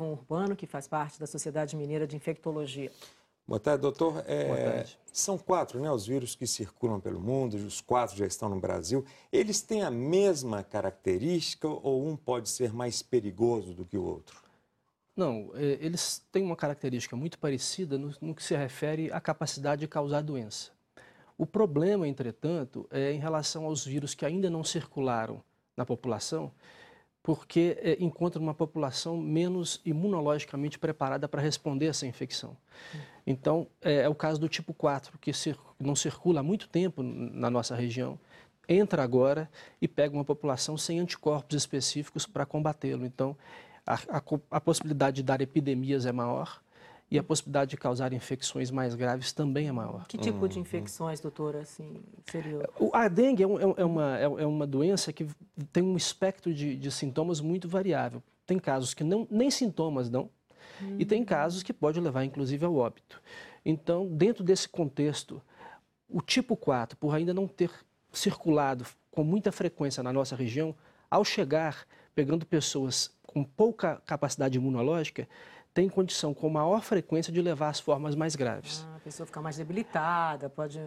Estevão Urbano, que faz parte da Sociedade Mineira de Infectologia. Boa tarde, doutor. Boa tarde. São 4, né, os vírus que circulam pelo mundo, os 4 já estão no Brasil. Eles têm a mesma característica ou um pode ser mais perigoso do que o outro? Não, eles têm uma característica muito parecida no que se refere à capacidade de causar doença. O problema, entretanto, é em relação aos vírus que ainda não circularam na população, porque encontram uma população menos imunologicamente preparada para responder a essa infecção. Então, é o caso do tipo 4, que não circula há muito tempo na nossa região, entra agora e pega uma população sem anticorpos específicos para combatê-lo. Então, a possibilidade de dar epidemias é maior e a possibilidade de causar infecções mais graves também é maior. Que tipo de infecções, doutora, assim, seria? A dengue é uma doença que tem um espectro de sintomas muito variável. Tem casos que nem sintomas dão e tem casos que pode levar, inclusive, ao óbito. Então, dentro desse contexto, o tipo 4, por ainda não ter circulado com muita frequência na nossa região, ao chegar, pegando pessoas com pouca capacidade imunológica, tem condição com maior frequência de levar às formas mais graves. A pessoa fica mais debilitada, pode...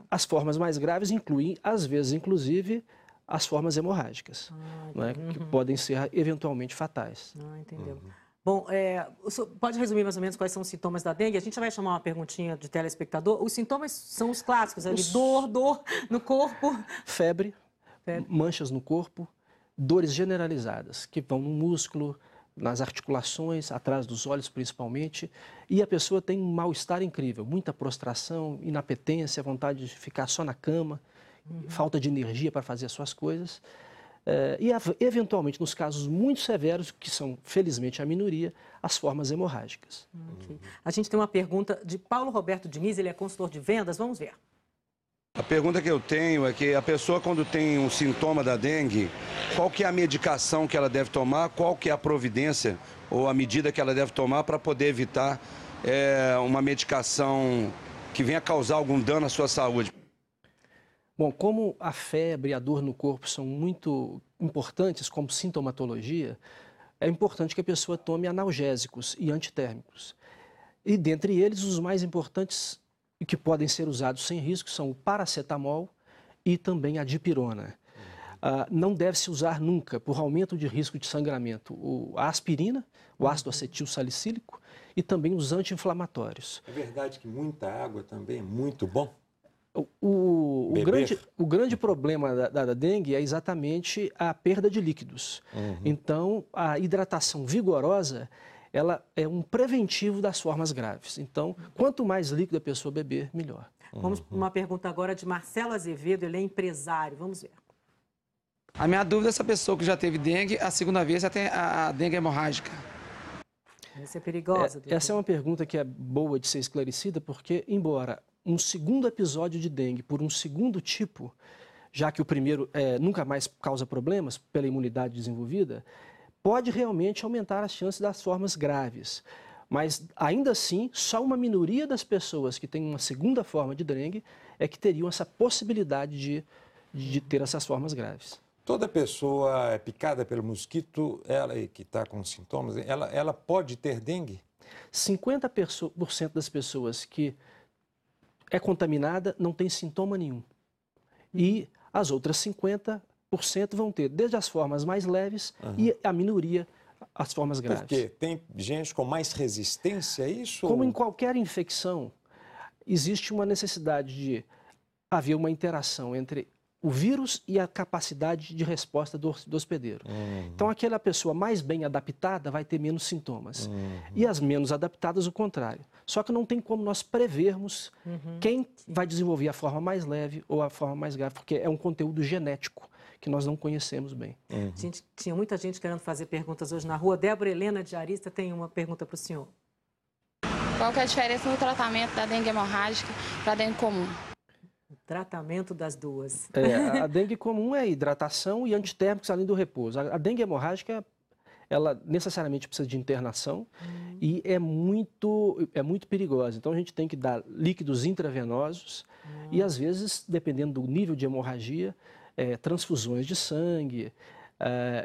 As formas mais graves incluem, às vezes, inclusive, as formas hemorrágicas, não é? Que podem ser eventualmente fatais. Entendeu. Bom, o senhor pode resumir mais ou menos quais são os sintomas da dengue? A gente já vai chamar uma perguntinha de telespectador. Os sintomas são os clássicos, ali, dor no corpo. Febre, manchas no corpo, dores generalizadas, que vão no músculo, nas articulações, atrás dos olhos principalmente, e a pessoa tem um mal-estar incrível, muita prostração, inapetência, vontade de ficar só na cama, falta de energia para fazer as suas coisas. E, eventualmente, nos casos muito severos, que são, felizmente, a minoria, as formas hemorrágicas. A gente tem uma pergunta de Paulo Roberto Diniz, ele é consultor de vendas, vamos ver. A pergunta que eu tenho é que a pessoa, quando tem um sintoma da dengue, qual que é a medicação que ela deve tomar, qual que é a providência ou a medida que ela deve tomar para poder evitar uma medicação que venha causar algum dano à sua saúde? Bom, como a febre e a dor no corpo são muito importantes como sintomatologia, é importante que a pessoa tome analgésicos e antitérmicos. E dentre eles, os mais importantes e que podem ser usados sem risco são o paracetamol e também a dipirona. Não deve-se usar nunca, por aumento de risco de sangramento, a aspirina, o ácido acetil salicílico e também os anti-inflamatórios. É verdade que muita água também é muito bom? O grande problema da dengue é exatamente a perda de líquidos. Então, a hidratação vigorosa, ela é um preventivo das formas graves. Então, quanto mais líquido a pessoa beber, melhor. Vamos para uma pergunta agora de Marcelo Azevedo, ele é empresário. Vamos ver. A minha dúvida é se a pessoa que já teve dengue, a segunda vez já tem a dengue hemorrágica. Essa é perigosa, doutor? Essa é uma pergunta que é boa de ser esclarecida, porque, embora um segundo episódio de dengue por um segundo tipo, já que o primeiro nunca mais causa problemas pela imunidade desenvolvida, pode realmente aumentar as chances das formas graves. Mas, ainda assim, só uma minoria das pessoas que têm uma segunda forma de dengue é que teriam essa possibilidade de ter essas formas graves. Toda pessoa picada pelo mosquito, ela que está com sintomas, ela pode ter dengue? 50% das pessoas que é contaminada não tem sintoma nenhum. E as outras 50% vão ter desde as formas mais leves e a minoria as formas graves. Por quê? Tem gente com mais resistência a isso? Como em qualquer infecção, existe uma necessidade de haver uma interação entre o vírus e a capacidade de resposta do hospedeiro. Então, aquela pessoa mais bem adaptada vai ter menos sintomas. E as menos adaptadas, o contrário. Só que não tem como nós prevermos quem vai desenvolver a forma mais leve ou a forma mais grave, porque é um conteúdo genético que nós não conhecemos bem. Gente, tinha muita gente querendo fazer perguntas hoje na rua. Débora Helena de Arista tem uma pergunta para o senhor. Qual que é a diferença no tratamento da dengue hemorrágica para a dengue comum? O tratamento das duas. A dengue comum é hidratação e antitérmicos além do repouso. A dengue hemorrágica, ela necessariamente precisa de internação e é muito perigosa. Então, a gente tem que dar líquidos intravenosos e, às vezes, dependendo do nível de hemorragia, transfusões de sangue.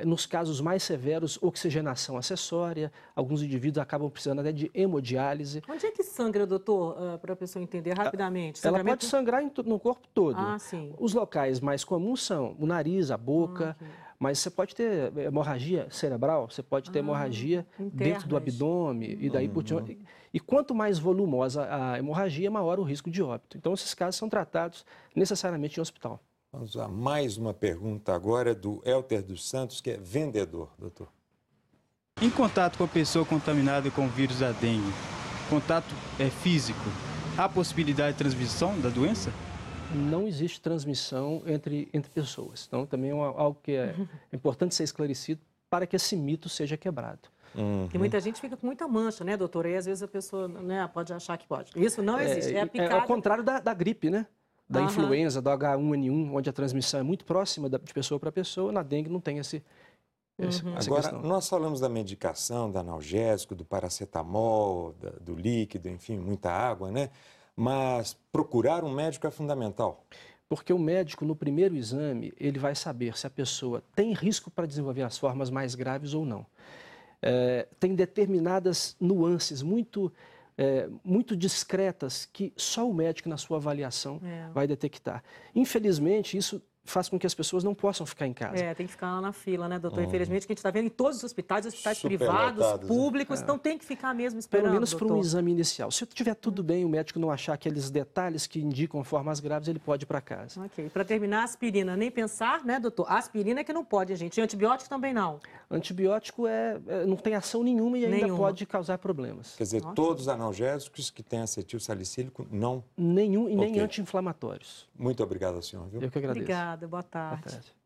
Nos casos mais severos, oxigenação acessória, alguns indivíduos acabam precisando até de hemodiálise. Onde é que sangra, doutor, para a pessoa entender rapidamente? Ela pode sangrar no corpo todo. Ah, sim. Os locais mais comuns são o nariz, a boca, mas você pode ter hemorragia cerebral, você pode ter hemorragia dentro do abdômen e daí por diante. E quanto mais volumosa a hemorragia, maior o risco de óbito. Então, esses casos são tratados necessariamente em hospital. Vamos a mais uma pergunta agora do Elter dos Santos, que é vendedor, doutor. Em contato com a pessoa contaminada com o vírus da dengue, contato físico, há possibilidade de transmissão da doença? Não existe transmissão entre pessoas. Então, também é algo que é importante ser esclarecido para que esse mito seja quebrado. E muita gente fica com muita mancha, né, doutora? E às vezes a pessoa, né, pode achar que pode. Isso não existe, é a picada. É ao contrário da gripe, né? Da influenza, do H1N1, onde a transmissão é muito próxima de pessoa para pessoa, na dengue não tem essa Agora, questão. nós falamos da medicação, do analgésico, do paracetamol, do líquido, enfim, muita água, né? Mas procurar um médico é fundamental. Porque o médico, no primeiro exame, ele vai saber se a pessoa tem risco para desenvolver as formas mais graves ou não. Tem determinadas nuances muito discretas que só o médico, na sua avaliação, vai detectar. Infelizmente, isso faz com que as pessoas não possam ficar em casa. Tem que ficar lá na fila, né, doutor? Infelizmente, que a gente está vendo em todos os hospitais Super privados, lotados, públicos, então tem que ficar mesmo esperando, Pelo menos para um doutor. exame inicial. Se tiver tudo bem, o médico não achar aqueles detalhes que indicam formas graves, ele pode ir para casa. Ok. Para terminar, aspirina, nem pensar, né, doutor? Aspirina é que não pode, gente. E antibiótico também não. Antibiótico não tem ação nenhuma e ainda pode causar problemas. Quer dizer, todos os analgésicos que têm acetil salicílico, não? Nenhum e nem anti-inflamatórios. Muito obrigado ao senhor, viu? Eu que agradeço. Obrigada, boa tarde. Boa tarde.